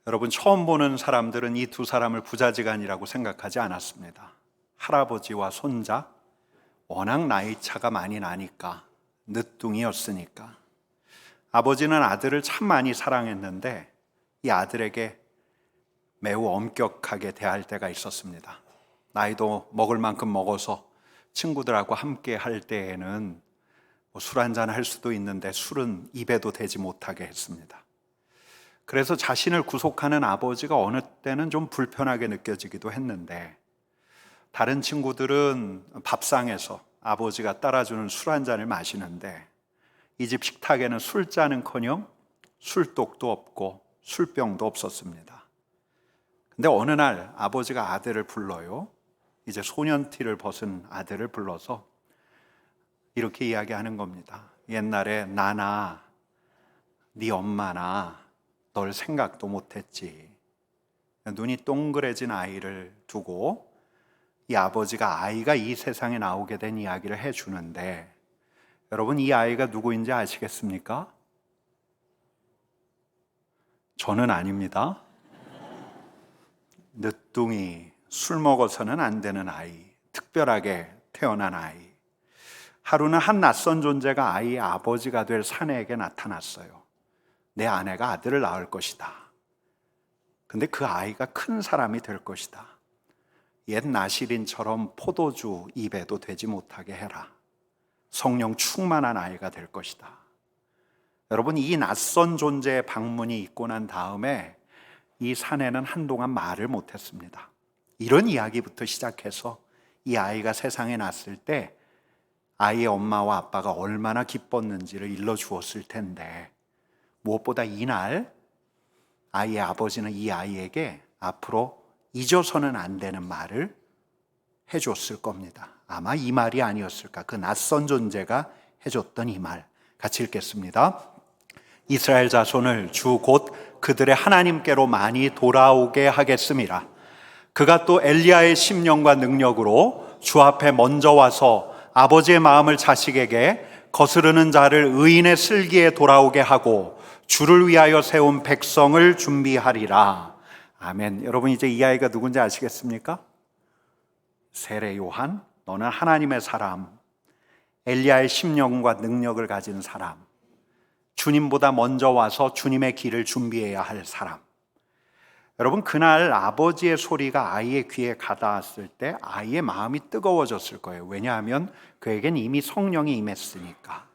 여러분, 처음 보는 사람들은 이 두 사람을 부자지간이라고 생각하지 않았습니다. 할아버지와 손자, 워낙 나이 차가 많이 나니까, 늦둥이였으니까. 아버지는 아들을 참 많이 사랑했는데 이 아들에게 매우 엄격하게 대할 때가 있었습니다. 나이도 먹을 만큼 먹어서 친구들하고 함께 할 때에는 술 한잔 할 수도 있는데 술은 입에도 대지 못하게 했습니다. 그래서 자신을 구속하는 아버지가 어느 때는 좀 불편하게 느껴지기도 했는데, 다른 친구들은 밥상에서 아버지가 따라주는 술 한 잔을 마시는데 이 집 식탁에는 술잔은커녕 술독도 없고 술병도 없었습니다. 근데 어느 날 아버지가 아들을 불러요. 이제 소년티를 벗은 아들을 불러서 이렇게 이야기하는 겁니다. 옛날에 나나 네 엄마나 널 생각도 못했지. 눈이 동그래진 아이를 두고 이 아버지가 아이가 이 세상에 나오게 된 이야기를 해주는데, 여러분, 이 아이가 누구인지 아시겠습니까? 저는 아닙니다. 늦둥이, 술 먹어서는 안 되는 아이, 특별하게 태어난 아이. 하루는 한 낯선 존재가 아이의 아버지가 될 사내에게 나타났어요. 내 아내가 아들을 낳을 것이다. 근데 그 아이가 큰 사람이 될 것이다. 옛 나시린처럼 포도주 입에도 대지 못하게 해라. 성령 충만한 아이가 될 것이다. 여러분, 이 낯선 존재의 방문이 있고 난 다음에 이 사내는 한동안 말을 못했습니다. 이런 이야기부터 시작해서 이 아이가 세상에 났을 때 아이의 엄마와 아빠가 얼마나 기뻤는지를 일러주었을 텐데, 무엇보다 이날 아이의 아버지는 이 아이에게 앞으로 잊어서는 안 되는 말을 해줬을 겁니다. 아마 이 말이 아니었을까. 그 낯선 존재가 해줬던 이 말. 같이 읽겠습니다. 이스라엘 자손을 주 곧 그들의 하나님께로 많이 돌아오게 하겠음이라. 그가 또 엘리야의 심령과 능력으로 주 앞에 먼저 와서 아버지의 마음을 자식에게, 거스르는 자를 의인의 슬기에 돌아오게 하고 주를 위하여 세운 백성을 준비하리라. 아멘. 여러분, 이제 이 아이가 누군지 아시겠습니까? 세례 요한. 너는 하나님의 사람, 엘리야의 심령과 능력을 가진 사람, 주님보다 먼저 와서 주님의 길을 준비해야 할 사람. 여러분, 그날 아버지의 소리가 아이의 귀에 가닿았을 때 아이의 마음이 뜨거워졌을 거예요. 왜냐하면 그에겐 이미 성령이 임했으니까.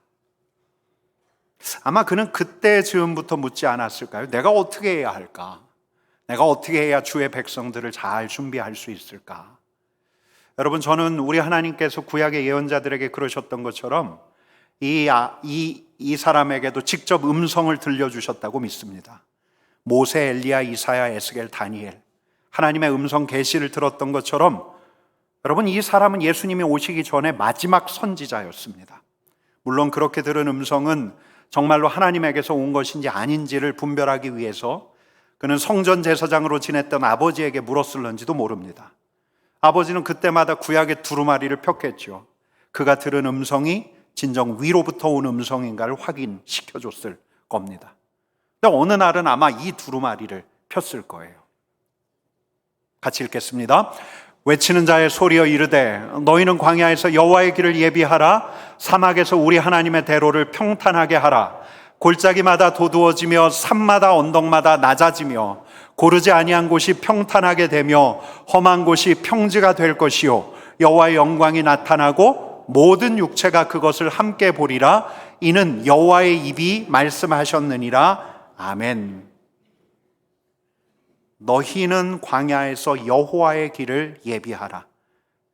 아마 그는 그때 즈음부터 묻지 않았을까요? 내가 어떻게 해야 할까? 내가 어떻게 해야 주의 백성들을 잘 준비할 수 있을까? 여러분, 저는 우리 하나님께서 구약의 예언자들에게 그러셨던 것처럼 이 사람에게도 직접 음성을 들려주셨다고 믿습니다. 모세, 엘리야, 이사야, 에스겔, 다니엘, 하나님의 음성 계시를 들었던 것처럼 여러분, 이 사람은 예수님이 오시기 전에 마지막 선지자였습니다. 물론 그렇게 들은 음성은 정말로 하나님에게서 온 것인지 아닌지를 분별하기 위해서 그는 성전 제사장으로 지냈던 아버지에게 물었을는지도 모릅니다. 아버지는 그때마다 구약의 두루마리를 폈겠죠. 그가 들은 음성이 진정 위로부터 온 음성인가를 확인시켜줬을 겁니다. 근데 어느 날은 아마 이 두루마리를 폈을 거예요. 같이 읽겠습니다. 외치는 자의 소리여 이르되 너희는 광야에서 여호와의 길을 예비하라. 사막에서 우리 하나님의 대로를 평탄하게 하라. 골짜기마다 도두어지며 산마다 언덕마다 낮아지며 고르지 아니한 곳이 평탄하게 되며 험한 곳이 평지가 될 것이요 여호와의 영광이 나타나고 모든 육체가 그것을 함께 보리라. 이는 여호와의 입이 말씀하셨느니라. 아멘. 너희는 광야에서 여호와의 길을 예비하라.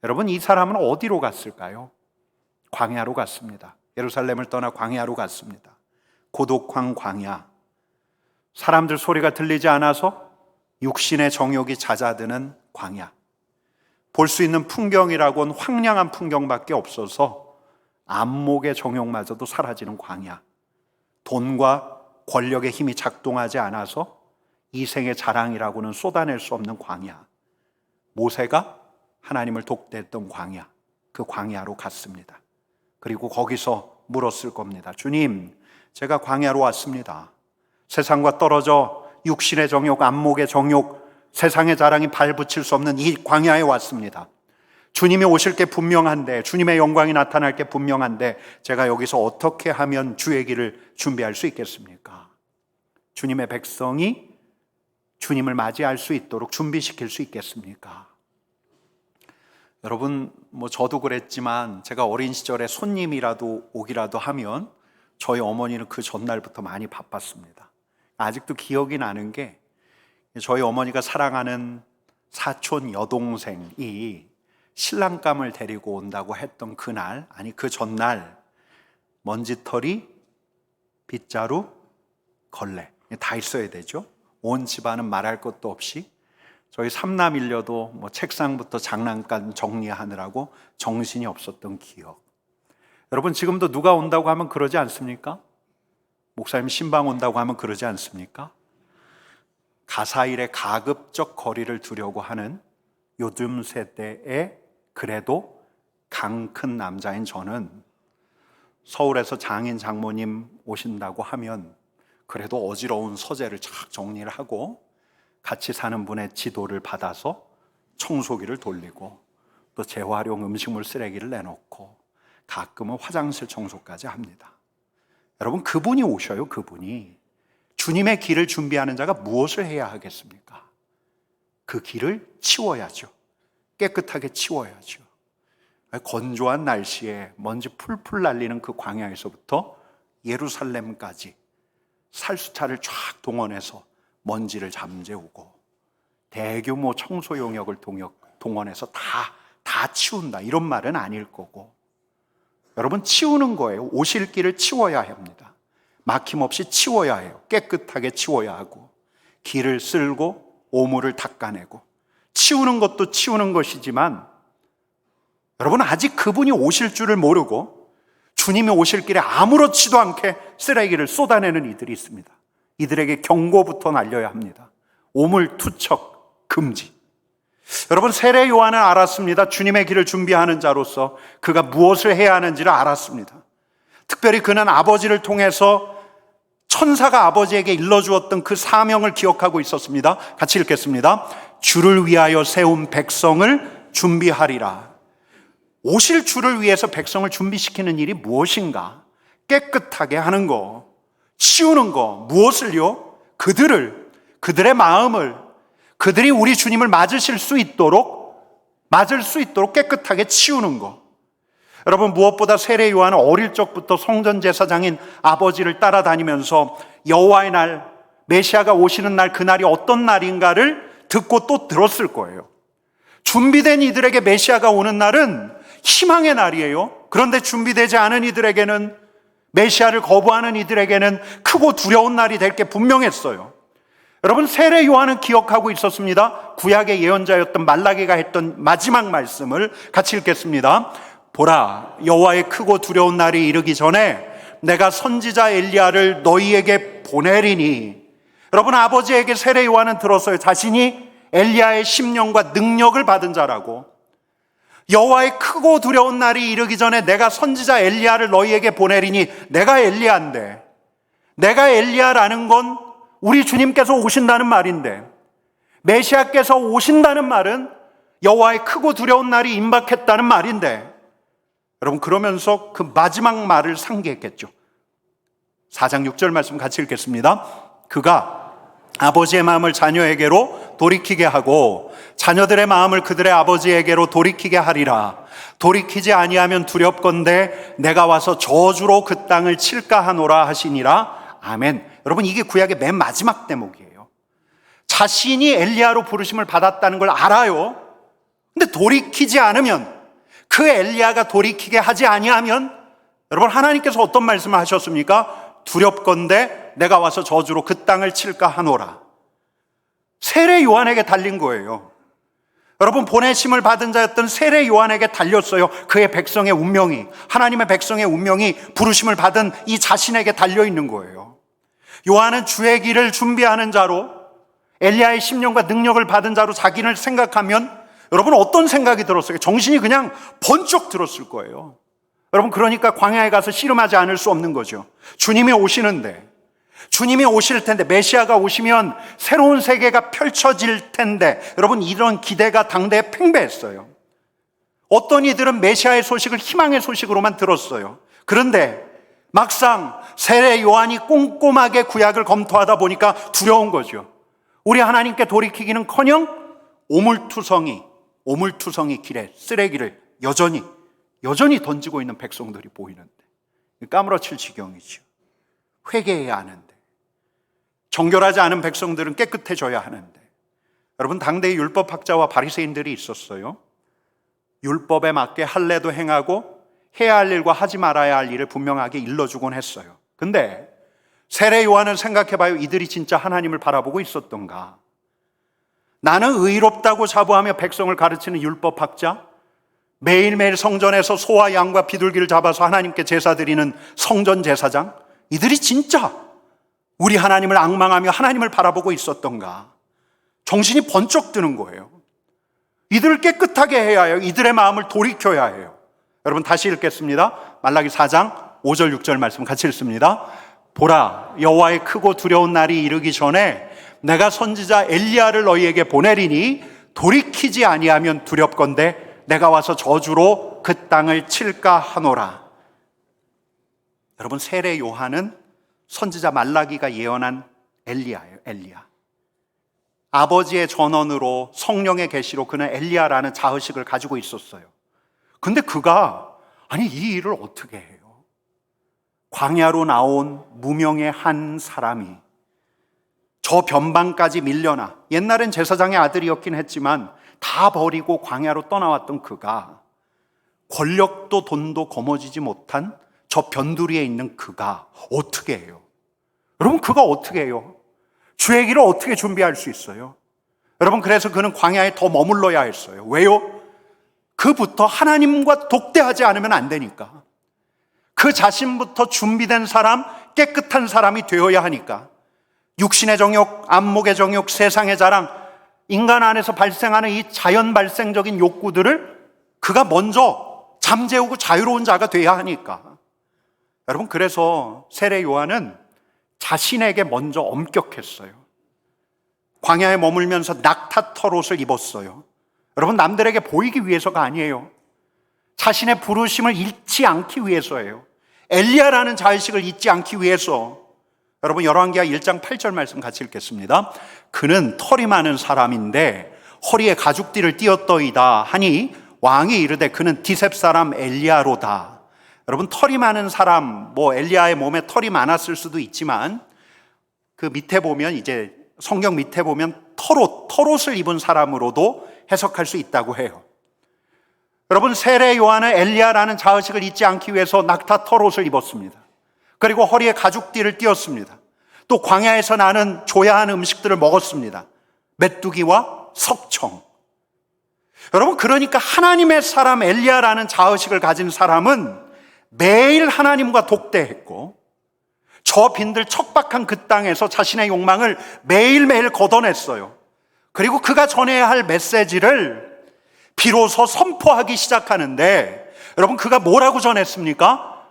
여러분, 이 사람은 어디로 갔을까요? 광야로 갔습니다. 예루살렘을 떠나 광야로 갔습니다. 고독한 광야. 사람들 소리가 들리지 않아서 육신의 정욕이 잦아드는 광야. 볼 수 있는 풍경이라고는 황량한 풍경밖에 없어서 안목의 정욕마저도 사라지는 광야. 돈과 권력의 힘이 작동하지 않아서 이생의 자랑이라고는 쏟아낼 수 없는 광야. 모세가 하나님을 독대했던 광야, 그 광야로 갔습니다. 그리고 거기서 물었을 겁니다. 주님, 제가 광야로 왔습니다. 세상과 떨어져 육신의 정욕, 안목의 정욕, 세상의 자랑이 발붙일 수 없는 이 광야에 왔습니다. 주님이 오실 게 분명한데, 주님의 영광이 나타날 게 분명한데 제가 여기서 어떻게 하면 주의 길을 준비할 수 있겠습니까? 주님의 백성이 주님을 맞이할 수 있도록 준비시킬 수 있겠습니까? 여러분, 저도 그랬지만 제가 어린 시절에 손님이라도 오기라도 하면 저희 어머니는 그 전날부터 많이 바빴습니다. 아직도 기억이 나는 게, 저희 어머니가 사랑하는 사촌 여동생이 신랑감을 데리고 온다고 했던 그날, 아니 그 전날, 먼지털이, 빗자루, 걸레 다 있어야 되죠. 온 집안은 말할 것도 없이 저희 삼남일녀도 책상부터 장난감 정리하느라고 정신이 없었던 기억. 여러분, 지금도 누가 온다고 하면 그러지 않습니까? 목사님 신방 온다고 하면 그러지 않습니까? 가사일에 가급적 거리를 두려고 하는 요즘 세대에 그래도 강 큰 남자인 저는 서울에서 장인 장모님 오신다고 하면 그래도 어지러운 서재를 착 정리를 하고 같이 사는 분의 지도를 받아서 청소기를 돌리고 또 재활용 음식물 쓰레기를 내놓고 가끔은 화장실 청소까지 합니다. 여러분, 그분이 오셔요. 그분이. 주님의 길을 준비하는 자가 무엇을 해야 하겠습니까? 그 길을 치워야죠. 깨끗하게 치워야죠. 건조한 날씨에 먼지 풀풀 날리는 그 광야에서부터 예루살렘까지 살수차를 쫙 동원해서 먼지를 잠재우고 대규모 청소 용역을 동원해서 다 치운다, 이런 말은 아닐 거고, 여러분, 치우는 거예요. 오실 길을 치워야 합니다. 막힘없이 치워야 해요. 깨끗하게 치워야 하고, 길을 쓸고 오물을 닦아내고. 치우는 것도 치우는 것이지만 여러분, 아직 그분이 오실 줄을 모르고 주님이 오실 길에 아무렇지도 않게 쓰레기를 쏟아내는 이들이 있습니다. 이들에게 경고부터 날려야 합니다. 오물 투척 금지. 여러분, 세례 요한은 알았습니다. 주님의 길을 준비하는 자로서 그가 무엇을 해야 하는지를 알았습니다. 특별히 그는 아버지를 통해서 천사가 아버지에게 일러주었던 그 사명을 기억하고 있었습니다. 같이 읽겠습니다. 주를 위하여 세운 백성을 준비하리라. 오실 주를 위해서 백성을 준비시키는 일이 무엇인가? 깨끗하게 하는 거, 치우는 거. 무엇을요? 그들의 마음을, 그들이 우리 주님을 맞을 수 있도록 깨끗하게 치우는 거. 여러분, 무엇보다 세례 요한은 어릴 적부터 성전 제사장인 아버지를 따라다니면서 여호와의 날, 메시아가 오시는 날, 그날이 어떤 날인가를 듣고 또 들었을 거예요. 준비된 이들에게 메시아가 오는 날은 희망의 날이에요. 그런데 준비되지 않은 이들에게는, 메시아를 거부하는 이들에게는 크고 두려운 날이 될 게 분명했어요. 여러분, 세례 요한은 기억하고 있었습니다. 구약의 예언자였던 말라기가 했던 마지막 말씀을 같이 읽겠습니다. 보라, 여호와의 크고 두려운 날이 이르기 전에 내가 선지자 엘리야를 너희에게 보내리니. 여러분, 아버지에게 세례 요한은 들었어요. 자신이 엘리야의 심령과 능력을 받은 자라고. 여호와의 크고 두려운 날이 이르기 전에 내가 선지자 엘리야를 너희에게 보내리니. 내가 엘리야인데, 내가 엘리야라는 건 우리 주님께서 오신다는 말인데, 메시아께서 오신다는 말은 여호와의 크고 두려운 날이 임박했다는 말인데, 여러분, 그러면서 그 마지막 말을 상기했겠죠. 4장 6절 말씀 같이 읽겠습니다. 그가 아버지의 마음을 자녀에게로 돌이키게 하고 자녀들의 마음을 그들의 아버지에게로 돌이키게 하리라. 돌이키지 아니하면 두렵건대 내가 와서 저주로 그 땅을 칠까 하노라 하시니라. 아멘. 여러분, 이게 구약의 맨 마지막 대목이에요. 자신이 엘리야로 부르심을 받았다는 걸 알아요. 근데 돌이키지 않으면, 그 엘리야가 돌이키게 하지 아니하면, 여러분, 하나님께서 어떤 말씀을 하셨습니까? 두렵건대 내가 와서 저주로 그 땅을 칠까 하노라. 세례 요한에게 달린 거예요. 여러분, 보내심을 받은 자였던 세례 요한에게 달렸어요. 그의 백성의 운명이, 하나님의 백성의 운명이 부르심을 받은 이 자신에게 달려있는 거예요. 요한은 주의 길을 준비하는 자로, 엘리야의 심령과 능력을 받은 자로 자기를 생각하면 여러분, 어떤 생각이 들었어요? 정신이 그냥 번쩍 들었을 거예요. 여러분, 그러니까 광야에 가서 씨름하지 않을 수 없는 거죠. 주님이 오시는데 주님이 오실 텐데, 메시아가 오시면 새로운 세계가 펼쳐질 텐데, 여러분 이런 기대가 당대에 팽배했어요. 어떤 이들은 메시아의 소식을 희망의 소식으로만 들었어요. 그런데 막상 세례 요한이 꼼꼼하게 구약을 검토하다 보니까 두려운 거죠. 우리 하나님께 돌이키기는커녕 오물투성이 길에 쓰레기를 여전히 던지고 있는 백성들이 보이는데, 까무러칠 지경이죠. 회개해야 하는데, 정결하지 않은 백성들은 깨끗해져야 하는데. 여러분, 당대의 율법학자와 바리새인들이 있었어요. 율법에 맞게 할례도 행하고 해야 할 일과 하지 말아야 할 일을 분명하게 일러주곤 했어요. 근데 세례 요한은 생각해봐요. 이들이 진짜 하나님을 바라보고 있었던가? 나는 의롭다고 자부하며 백성을 가르치는 율법학자, 매일매일 성전에서 소와 양과 비둘기를 잡아서 하나님께 제사 드리는 성전 제사장, 이들이 진짜 우리 하나님을 앙망하며 하나님을 바라보고 있었던가? 정신이 번쩍 드는 거예요. 이들을 깨끗하게 해야 해요. 이들의 마음을 돌이켜야 해요. 여러분, 다시 읽겠습니다. 말라기 4장 5절 6절 말씀 같이 읽습니다. 보라, 여호와의 크고 두려운 날이 이르기 전에 내가 선지자 엘리야를 너희에게 보내리니 돌이키지 아니하면 두렵건대 내가 와서 저주로 그 땅을 칠까 하노라. 여러분, 세례 요한은 선지자 말라기가 예언한 엘리야예요. 엘리야. 아버지의 전언으로 성령의 계시로 그는 엘리야라는 자의식을 가지고 있었어요. 근데 그가 이 일을 어떻게 해요? 광야로 나온 무명의 한 사람이 저 변방까지 밀려나, 옛날엔 제사장의 아들이었긴 했지만 다 버리고 광야로 떠나왔던 그가, 권력도 돈도 거머쥐지 못한 저 변두리에 있는 그가 어떻게 해요? 여러분, 그가 어떻게 해요? 주의 길을 어떻게 준비할 수 있어요? 여러분, 그래서 그는 광야에 더 머물러야 했어요. 왜요? 그부터 하나님과 독대하지 않으면 안 되니까. 그 자신부터 준비된 사람, 깨끗한 사람이 되어야 하니까. 육신의 정욕, 안목의 정욕, 세상의 자랑, 인간 안에서 발생하는 이 자연 발생적인 욕구들을 그가 먼저 잠재우고 자유로운 자가 돼야 하니까. 여러분, 그래서 세례 요한은 자신에게 먼저 엄격했어요. 광야에 머물면서 낙타 털옷을 입었어요. 여러분, 남들에게 보이기 위해서가 아니에요. 자신의 부르심을 잃지 않기 위해서예요. 엘리야라는 자의식을 잊지 않기 위해서. 여러분, 열왕기하 1장 8절 말씀 같이 읽겠습니다. 그는 털이 많은 사람인데 허리에 가죽띠를 띄었더이다 하니 왕이 이르되 그는 디셉 사람 엘리야로다. 여러분, 털이 많은 사람, 엘리야의 몸에 털이 많았을 수도 있지만 그 밑에 보면, 이제 성경 밑에 보면 털옷을 입은 사람으로도 해석할 수 있다고 해요. 여러분, 세례 요한은 엘리야라는 자의식을 잊지 않기 위해서 낙타 털옷을 입었습니다. 그리고 허리에 가죽띠를 띄었습니다. 또 광야에서 나는 조야한 음식들을 먹었습니다. 메뚜기와 석청. 여러분, 그러니까 하나님의 사람 엘리야라는 자의식을 가진 사람은 매일 하나님과 독대했고, 저 빈들 척박한 그 땅에서 자신의 욕망을 매일매일 걷어냈어요. 그리고 그가 전해야 할 메시지를 비로소 선포하기 시작하는데, 여러분, 그가 뭐라고 전했습니까?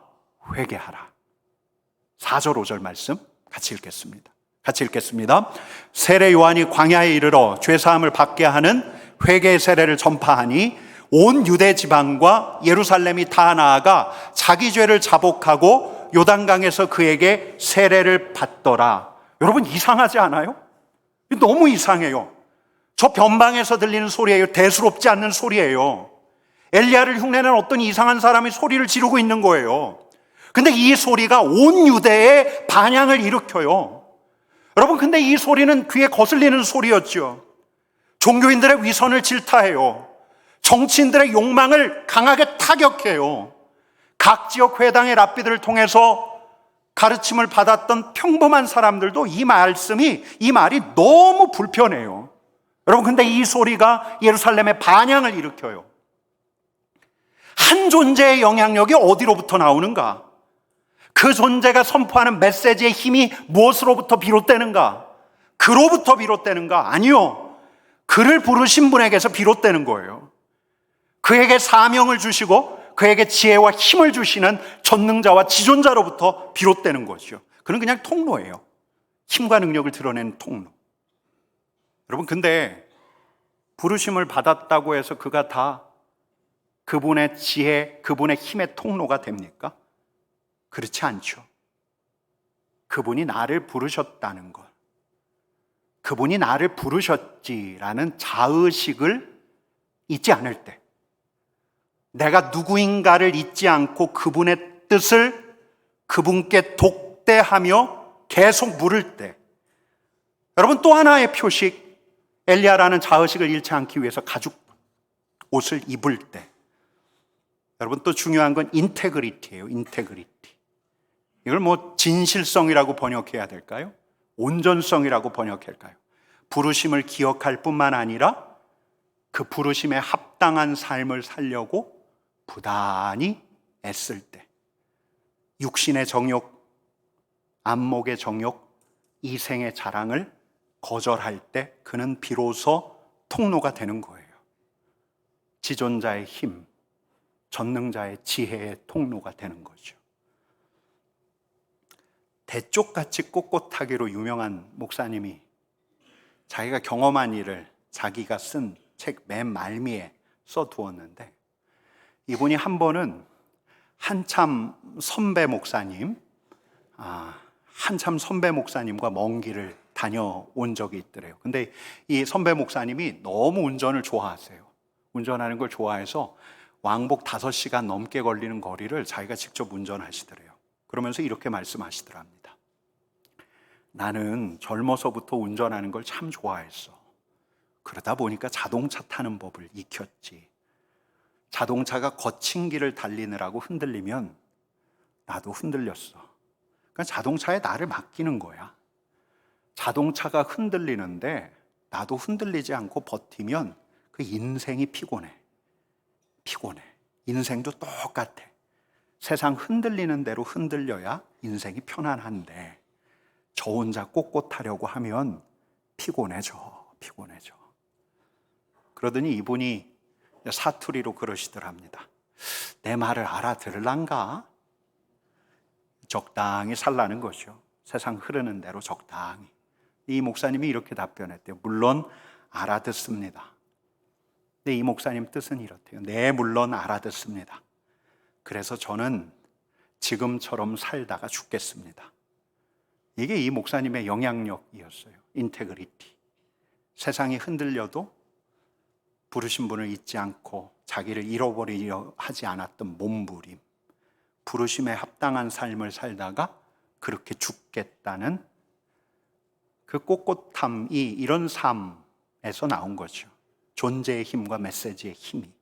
회개하라. 4절 5절 말씀 같이 읽겠습니다. 세례 요한이 광야에 이르러 죄사함을 받게 하는 회개의 세례를 전파하니 온 유대 지방과 예루살렘이 다 나아가 자기 죄를 자복하고 요단강에서 그에게 세례를 받더라. 여러분, 이상하지 않아요? 너무 이상해요. 저 변방에서 들리는 소리예요. 대수롭지 않는 소리예요. 엘리야를 흉내낸 어떤 이상한 사람이 소리를 지르고 있는 거예요. 근데 이 소리가 온 유대에 반향을 일으켜요. 여러분, 근데 이 소리는 귀에 거슬리는 소리였죠. 종교인들의 위선을 질타해요. 정치인들의 욕망을 강하게 타격해요. 각 지역 회당의 랍비들을 통해서 가르침을 받았던 평범한 사람들도 이 말이 너무 불편해요. 여러분, 근데 이 소리가 예루살렘에 반향을 일으켜요. 한 존재의 영향력이 어디로부터 나오는가? 그 존재가 선포하는 메시지의 힘이 무엇으로부터 비롯되는가? 그로부터 비롯되는가? 아니요. 그를 부르신 분에게서 비롯되는 거예요. 그에게 사명을 주시고 그에게 지혜와 힘을 주시는 전능자와 지존자로부터 비롯되는 거죠. 그는 그냥 통로예요. 힘과 능력을 드러내는 통로. 여러분, 근데 부르심을 받았다고 해서 그가 다 그분의 지혜, 그분의 힘의 통로가 됩니까? 그렇지 않죠. 그분이 나를 부르셨다는 것, 그분이 나를 부르셨지라는 자의식을 잊지 않을 때, 내가 누구인가를 잊지 않고 그분의 뜻을 그분께 독대하며 계속 물을 때, 여러분, 또 하나의 표식, 엘리야라는 자의식을 잃지 않기 위해서 가죽 옷을 입을 때, 여러분, 또 중요한 건 인테그리티예요. 인테그리티. 이걸 뭐 진실성이라고 번역해야 될까요? 온전성이라고 번역할까요? 부르심을 기억할 뿐만 아니라 그 부르심에 합당한 삶을 살려고 부단히 애쓸 때, 육신의 정욕, 안목의 정욕, 이생의 자랑을 거절할 때 그는 비로소 통로가 되는 거예요. 지존자의 힘, 전능자의 지혜의 통로가 되는 거죠. 대쪽같이 꼿꼿하기로 유명한 목사님이 자기가 경험한 일을 자기가 쓴 책 맨 말미에 써두었는데, 이분이 한 번은 한참 선배 목사님과 먼 길을 다녀온 적이 있더래요. 근데 이 선배 목사님이 너무 운전을 좋아하세요. 운전하는 걸 좋아해서 왕복 5시간 넘게 걸리는 거리를 자기가 직접 운전하시더래요. 그러면서 이렇게 말씀하시더랍니다. 나는 젊어서부터 운전하는 걸 참 좋아했어. 그러다 보니까 자동차 타는 법을 익혔지. 자동차가 거친 길을 달리느라고 흔들리면 나도 흔들렸어. 그러니까 자동차에 나를 맡기는 거야. 자동차가 흔들리는데 나도 흔들리지 않고 버티면 그 인생이 피곤해. 인생도 똑같아. 세상 흔들리는 대로 흔들려야 인생이 편안한데 저 혼자 꼿꼿하려고 하면 피곤해져. 그러더니 이분이 사투리로 그러시더랍니다. 내 말을 알아들을란가? 적당히 살라는 거죠. 세상 흐르는 대로 적당히. 이 목사님이 이렇게 답변했대요. 물론 알아듣습니다. 근데 이 목사님 뜻은 이렇대요. 네, 물론 알아듣습니다. 그래서 저는 지금처럼 살다가 죽겠습니다. 이게 이 목사님의 영향력이었어요. 인테그리티. 세상이 흔들려도 부르신 분을 잊지 않고 자기를 잃어버리려 하지 않았던 몸부림, 부르심에 합당한 삶을 살다가 그렇게 죽겠다는 그 꼿꼿함이 이런 삶에서 나온 거죠. 존재의 힘과 메시지의 힘이.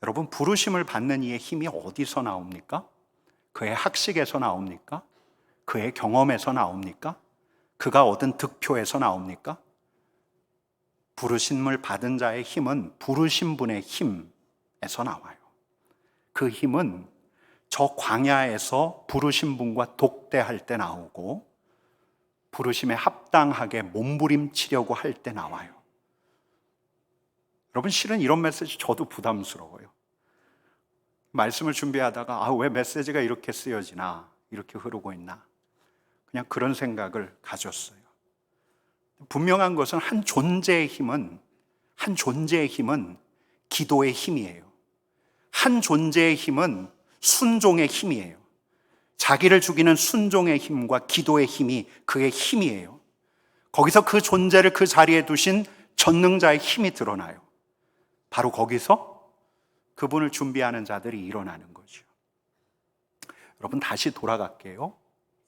여러분, 부르심을 받는 이의 힘이 어디서 나옵니까? 그의 학식에서 나옵니까? 그의 경험에서 나옵니까? 그가 얻은 득표에서 나옵니까? 부르심을 받은 자의 힘은 부르신 분의 힘에서 나와요. 그 힘은 저 광야에서 부르신 분과 독대할 때 나오고 부르심에 합당하게 몸부림치려고 할 때 나와요. 여러분, 실은 이런 메시지 저도 부담스러워요. 말씀을 준비하다가 왜 메시지가 이렇게 쓰여지나, 이렇게 흐르고 있나, 그냥 그런 생각을 가졌어요. 분명한 것은 한 존재의 힘은 기도의 힘이에요. 한 존재의 힘은 순종의 힘이에요. 자기를 죽이는 순종의 힘과 기도의 힘이 그의 힘이에요. 거기서 그 존재를 그 자리에 두신 전능자의 힘이 드러나요. 바로 거기서 그분을 준비하는 자들이 일어나는 거죠. 여러분, 다시 돌아갈게요.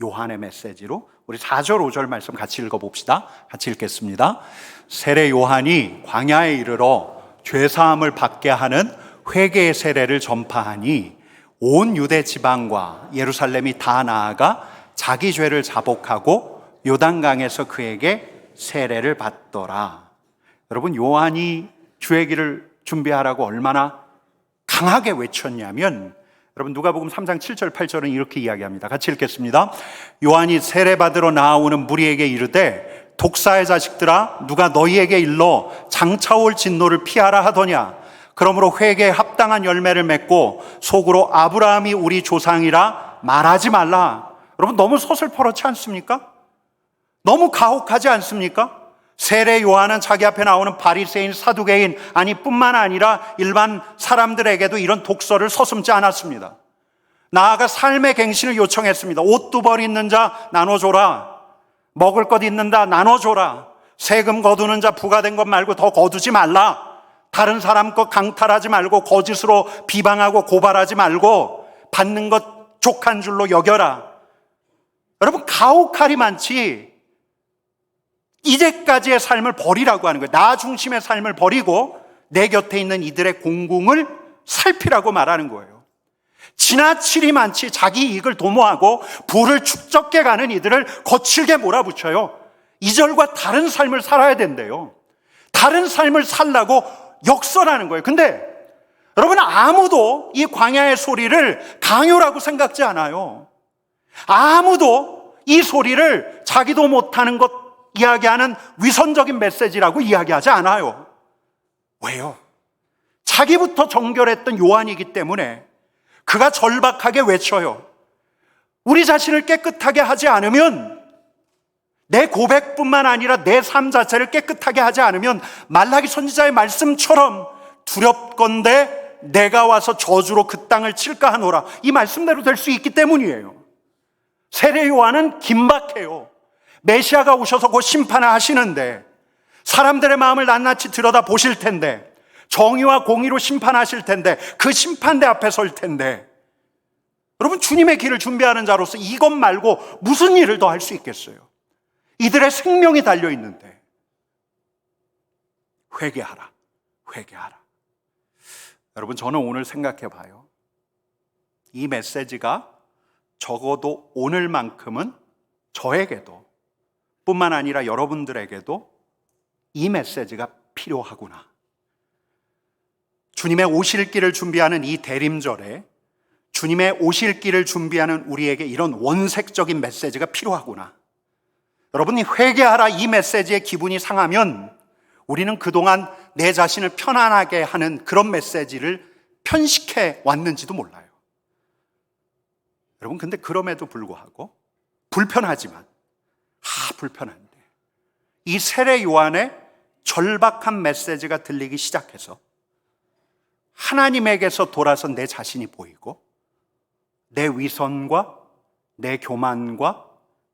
요한의 메시지로 우리 4절 5절 말씀 같이 읽어봅시다. 같이 읽겠습니다. 세례 요한이 광야에 이르러 죄사함을 받게 하는 회개의 세례를 전파하니 온 유대 지방과 예루살렘이 다 나아가 자기 죄를 자복하고 요단강에서 그에게 세례를 받더라. 여러분, 요한이 주의 길을 준비하라고 얼마나 강하게 외쳤냐면, 여러분, 누가복음 3장 7절 8절은 이렇게 이야기합니다. 같이 읽겠습니다. 요한이 세례받으러 나오는 무리에게 이르되 독사의 자식들아, 누가 너희에게 일러 장차올 진노를 피하라 하더냐. 그러므로 회개에 합당한 열매를 맺고 속으로 아브라함이 우리 조상이라 말하지 말라. 여러분, 너무 서슬퍼렇지 않습니까? 너무 가혹하지 않습니까? 세례 요한은 자기 앞에 나오는 바리새인, 사두개인 뿐만 아니라 일반 사람들에게도 이런 독서를 서슴지 않았습니다. 나아가 삶의 갱신을 요청했습니다. 옷 두 벌 있는 자 나눠줘라. 먹을 것 있는다 나눠줘라. 세금 거두는 자 부과된 것 말고 더 거두지 말라. 다른 사람 것 강탈하지 말고 거짓으로 비방하고 고발하지 말고 받는 것 족한 줄로 여겨라. 여러분, 가혹할이 많지 이제까지의 삶을 버리라고 하는 거예요. 나 중심의 삶을 버리고 내 곁에 있는 이들의 공공을 살피라고 말하는 거예요. 지나칠이 많지 자기 이익을 도모하고 부를 축적해 가는 이들을 거칠게 몰아붙여요. 이절과 다른 삶을 살아야 된대요. 다른 삶을 살라고 역설하는 거예요. 근데 여러분, 아무도 이 광야의 소리를 강요라고 생각지 않아요. 아무도 이 소리를 자기도 못하는 것 이야기하는 위선적인 메시지라고 이야기하지 않아요. 왜요? 자기부터 정결했던 요한이기 때문에 그가 절박하게 외쳐요. 우리 자신을 깨끗하게 하지 않으면, 내 고백뿐만 아니라 내 삶 자체를 깨끗하게 하지 않으면 말라기 선지자의 말씀처럼 두렵건대 내가 와서 저주로 그 땅을 칠까 하노라. 이 말씀대로 될 수 있기 때문이에요. 세례 요한은 긴박해요. 메시아가 오셔서 곧 심판을 하시는데, 사람들의 마음을 낱낱이 들여다 보실 텐데, 정의와 공의로 심판하실 텐데, 그 심판대 앞에 설 텐데, 여러분, 주님의 길을 준비하는 자로서 이것 말고 무슨 일을 더 할 수 있겠어요? 이들의 생명이 달려있는데. 회개하라, 회개하라. 여러분, 저는 오늘 생각해 봐요. 이 메시지가 적어도 오늘만큼은 저에게도 뿐만 아니라 여러분들에게도 이 메시지가 필요하구나. 주님의 오실 길을 준비하는 이 대림절에 주님의 오실 길을 준비하는 우리에게 이런 원색적인 메시지가 필요하구나. 여러분이 회개하라 이 메시지의 기분이 상하면 우리는 그동안 내 자신을 편안하게 하는 그런 메시지를 편식해 왔는지도 몰라요. 여러분, 근데 그럼에도 불구하고 불편하지만, 불편한데 이 세례 요한의 절박한 메시지가 들리기 시작해서 하나님에게서 돌아선 내 자신이 보이고 내 위선과 내 교만과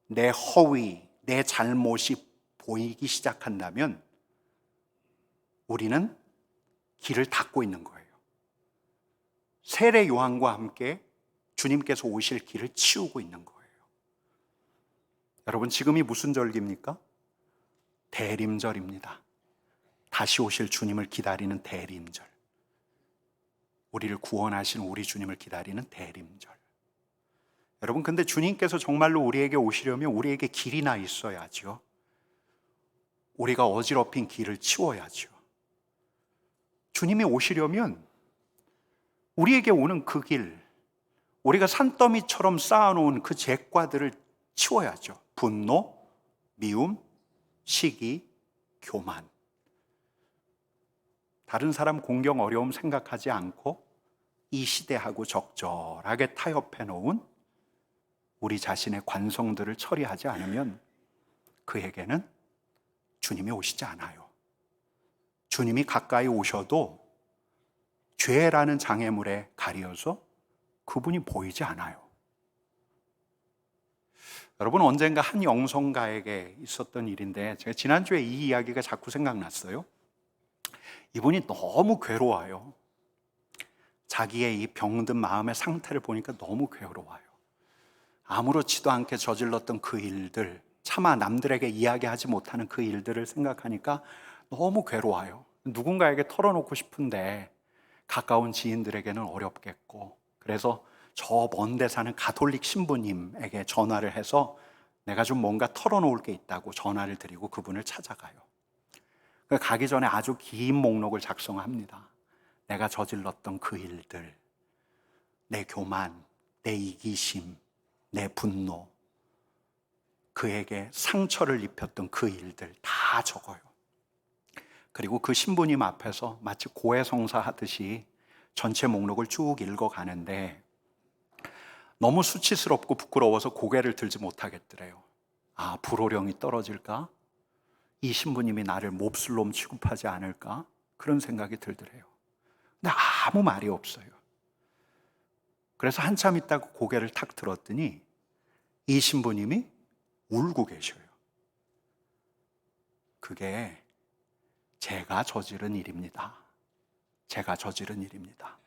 내 허위, 내 잘못이 보이기 시작한다면 우리는 길을 닫고 있는 거예요. 세례 요한과 함께 주님께서 오실 길을 치우고 있는 거예요. 여러분, 지금이 무슨 절기입니까? 대림절입니다. 다시 오실 주님을 기다리는 대림절. 우리를 구원하신 우리 주님을 기다리는 대림절. 여러분, 근데 주님께서 정말로 우리에게 오시려면 우리에게 길이나 있어야죠. 우리가 어지럽힌 길을 치워야죠. 주님이 오시려면 우리에게 오는 그 길, 우리가 산더미처럼 쌓아놓은 그 죄과들을 치워야죠. 분노, 미움, 시기, 교만. 다른 사람 공경, 어려움 생각하지 않고 이 시대하고 적절하게 타협해 놓은 우리 자신의 관성들을 처리하지 않으면 그에게는 주님이 오시지 않아요. 주님이 가까이 오셔도 죄라는 장애물에 가려서 그분이 보이지 않아요. 여러분, 언젠가 한 영성가에게 있었던 일인데 제가 지난주에 이 이야기가 자꾸 생각났어요. 이분이 너무 괴로워요. 자기의 이 병든 마음의 상태를 보니까 너무 괴로워요. 아무렇지도 않게 저질렀던 그 일들, 차마 남들에게 이야기하지 못하는 그 일들을 생각하니까 너무 괴로워요. 누군가에게 털어놓고 싶은데 가까운 지인들에게는 어렵겠고, 그래서 저 먼 데 사는 가톨릭 신부님에게 전화를 해서 내가 좀 뭔가 털어놓을 게 있다고 전화를 드리고 그분을 찾아가요. 가기 전에 아주 긴 목록을 작성합니다. 내가 저질렀던 그 일들, 내 교만, 내 이기심, 내 분노, 그에게 상처를 입혔던 그 일들 다 적어요. 그리고 그 신부님 앞에서 마치 고해성사 하듯이 전체 목록을 쭉 읽어가는데 너무 수치스럽고 부끄러워서 고개를 들지 못하겠더래요. 불호령이 떨어질까? 이 신부님이 나를 몹쓸 놈 취급하지 않을까? 그런 생각이 들더래요. 근데 아무 말이 없어요. 그래서 한참 있다가 고개를 탁 들었더니 이 신부님이 울고 계셔요. 그게 제가 저지른 일입니다. 제가 저지른 일입니다.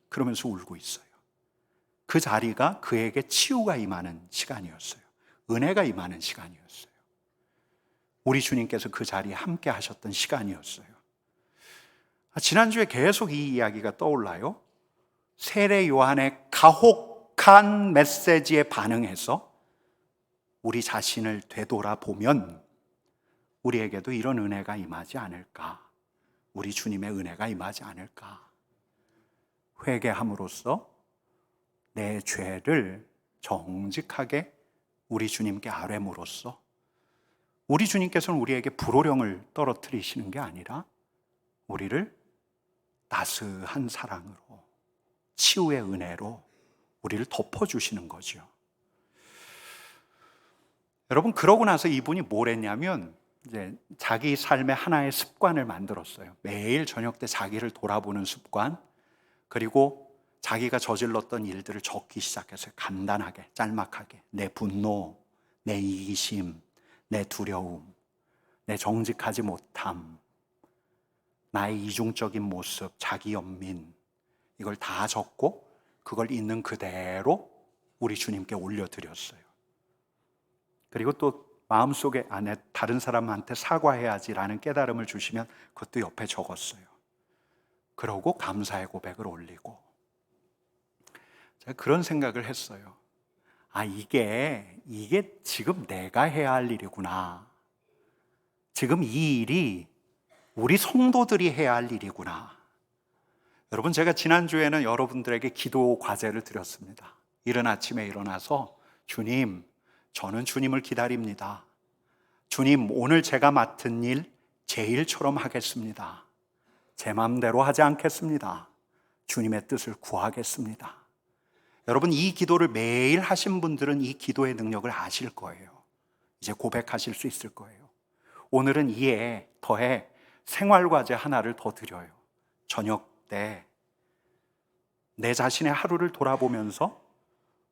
그러면서 울고 있어요. 그 자리가 그에게 치유가 임하는 시간이었어요. 은혜가 임하는 시간이었어요. 우리 주님께서 그 자리에 함께 하셨던 시간이었어요. 지난주에 계속 이 이야기가 떠올라요. 세례 요한의 가혹한 메시지에 반응해서 우리 자신을 되돌아보면 우리에게도 이런 은혜가 임하지 않을까? 우리 주님의 은혜가 임하지 않을까? 회개함으로써 내 죄를 정직하게 우리 주님께 아뢰므로써 우리 주님께서는 우리에게 불호령을 떨어뜨리시는 게 아니라 우리를 따스한 사랑으로, 치유의 은혜로 우리를 덮어주시는 거죠. 여러분, 그러고 나서 이분이 뭘 했냐면 이제 자기 삶의 하나의 습관을 만들었어요. 매일 저녁 때 자기를 돌아보는 습관, 그리고 자기가 저질렀던 일들을 적기 시작했어요. 간단하게, 짤막하게. 내 분노, 내 이기심, 내 두려움, 내 정직하지 못함, 나의 이중적인 모습, 자기 연민, 이걸 다 적고 그걸 있는 그대로 우리 주님께 올려드렸어요. 그리고 또 마음속에 다른 사람한테 사과해야지라는 깨달음을 주시면 그것도 옆에 적었어요. 그러고 감사의 고백을 올리고, 제가 그런 생각을 했어요. 이게 지금 내가 해야 할 일이구나. 지금 이 일이 우리 성도들이 해야 할 일이구나. 여러분, 제가 지난주에는 여러분들에게 기도 과제를 드렸습니다. 이른 아침에 일어나서 주님, 저는 주님을 기다립니다. 주님, 오늘 제가 맡은 일 제 일처럼 하겠습니다. 제 마음대로 하지 않겠습니다. 주님의 뜻을 구하겠습니다. 여러분, 이 기도를 매일 하신 분들은 이 기도의 능력을 아실 거예요. 이제 고백하실 수 있을 거예요. 오늘은 이에 더해 생활과제 하나를 더 드려요. 저녁 때 내 자신의 하루를 돌아보면서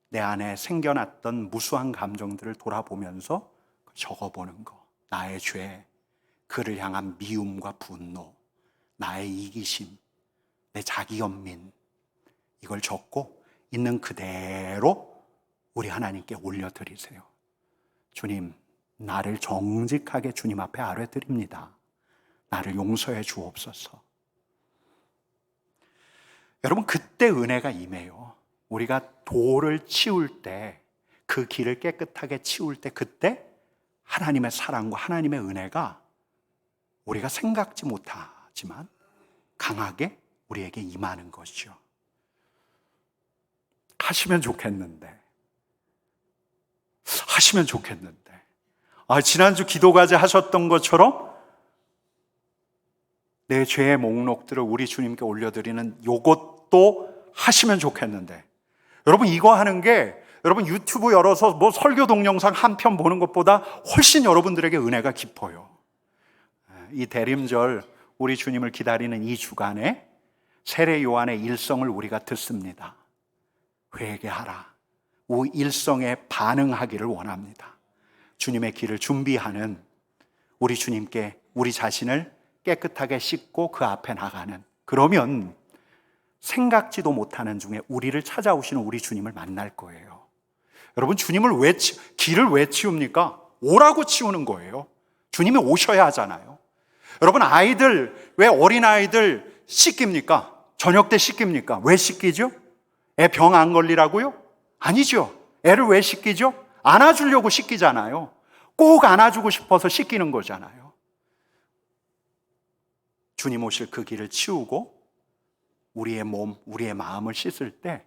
내 안에 생겨났던 무수한 감정들을 돌아보면서 적어보는 거. 나의 죄, 그를 향한 미움과 분노, 나의 이기심, 내 자기 연민, 이걸 적고 있는 그대로 우리 하나님께 올려드리세요. 주님, 나를 정직하게 주님 앞에 아뢰드립니다. 나를 용서해 주옵소서. 여러분, 그때 은혜가 임해요. 우리가 돌을 치울 때, 그 길을 깨끗하게 치울 때, 그때 하나님의 사랑과 하나님의 은혜가 우리가 생각지 못하지만 강하게 우리에게 임하는 것이죠. 하시면 좋겠는데. 지난주 기도과제 하셨던 것처럼 내 죄의 목록들을 우리 주님께 올려드리는 요것도 하시면 좋겠는데, 여러분, 이거 하는 게 여러분 유튜브 열어서 설교 동영상 한 편 보는 것보다 훨씬 여러분들에게 은혜가 깊어요. 이 대림절 우리 주님을 기다리는 이 주간에 세례 요한의 일성을 우리가 듣습니다. 회개하라. 우리 일성에 반응하기를 원합니다. 주님의 길을 준비하는 우리 주님께 우리 자신을 깨끗하게 씻고 그 앞에 나가는, 그러면 생각지도 못하는 중에 우리를 찾아오시는 우리 주님을 만날 거예요. 여러분, 주님을 길을 왜 치웁니까? 오라고 치우는 거예요. 주님이 오셔야 하잖아요. 여러분, 왜 어린아이들 씻깁니까? 저녁 때 씻깁니까? 왜 씻기죠? 애 병 안 걸리라고요? 아니죠. 애를 왜 씻기죠? 안아주려고 씻기잖아요. 꼭 안아주고 싶어서 씻기는 거잖아요. 주님 오실 그 길을 치우고 우리의 몸, 우리의 마음을 씻을 때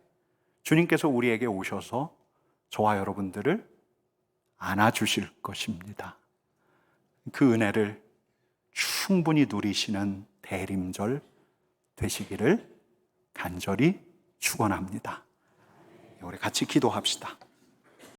주님께서 우리에게 오셔서 저와 여러분들을 안아주실 것입니다. 그 은혜를 충분히 누리시는 대림절 되시기를 간절히 축원합니다. 우리 같이 기도합시다.